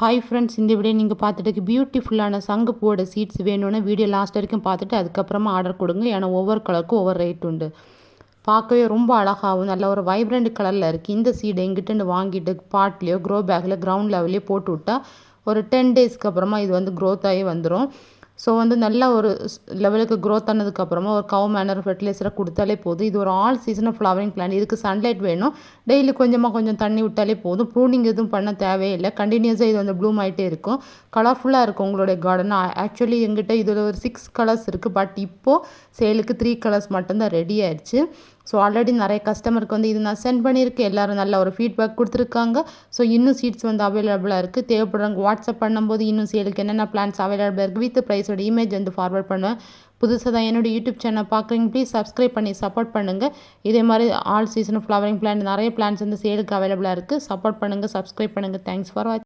Hi friends, இந்த video நீங்கள் பார்த்துட்டு பியூட்டிஃபுல்லான சங்குப்பூவோட சீட்ஸ் வேணும்னா வீடியோ லாஸ்ட் வரைக்கும் பார்த்துட்டு அதுக்கப்புறமா ஆர்டர் கொடுங்க. ஏன்னா ஒவ்வொரு கலருக்கும் ஒவ்வொரு ரேட் உண்டு. பார்க்கவே ரொம்ப அழகாகவும் நல்ல ஒரு வைப்ரண்ட் கலரில் இருக்குது. இந்த சீடை எங்கிட்ட வாங்கிட்டு பாட்லேயோ க்ரோ பேக்கில் கிரவுண்ட் லெவல்லையோ போட்டு விட்டால் ஒரு 10 டேஸ்க்கு அப்புறமா இது க்ரோத் ஆகி வந்துடும். ஸோ நல்ல ஒரு லெவலுக்கு க்ரோத் ஆனதுக்கப்புறமா ஒரு கவ் மேனர் ஃபெர்டிலைசரை கொடுத்தாலே போதும். இது ஒரு ஆல் சீசனாக ஃப்ளவரிங் பிளான்ட். இதுக்கு சன்லைட் வேணும். டெய்லி கொஞ்சம் தண்ணி விட்டாலே போதும். ப்ரூனிங் எதுவும் பண்ண தேவையில்லை. கண்டினியூஸாக இது ப்ளூம் ஆகிட்டே இருக்கும். கலர்ஃபுல்லாக இருக்கும் உங்களுடைய கார்டன். ஆக்சுவலி எங்கிட்ட இதில் ஒரு 6 கலர்ஸ் இருக்குது. பட் இப்போது சேலுக்கு 3 கலர்ஸ் மட்டும்தான் ரெடி ஆயிடுச்சு. ஸோ ஆல்ரெடி நிறைய கஸ்டமருக்கு இது நான் சென்ட் பண்ணியிருக்கேன். எல்லோரும் நல்ல ஒரு ஃபீட்பேக் கொடுத்துருக்காங்க. ஸோ இன்னும் சீட்ஸ் அவைலபிளாக இருக்குது. தேவைப்படுறவங்க வாட்ஸ்அப் பண்ணும்போது இன்னும் சேலுக்கு என்னென்ன பிளான்ஸ் அவைலபிளாக இருக்குது வித் ப்ரைஸோட இமேஜ் ஃபார்வர்ட் பண்ணுவேன். புதுசாக தான் என்னோடய யூடியூப் சேனல் பார்க்குறீங்க, ப்ளீஸ் சப்ஸ்கிரைப் பண்ணி சப்போர்ட் பண்ணுங்கள். இதே மாதிரி ஆல் சீசன் ஃப்ளவரிங் பிளான்ட் நிறைய பிளான்ஸ் சேலுக்கு அவைலபிளாக இருக்குது. சப்போர்ட் பண்ணுங்கள், சப்ஸ்கிரைப் பண்ணுங்கள். தேங்க்ஸ் ஃபார் வாட்சிங்.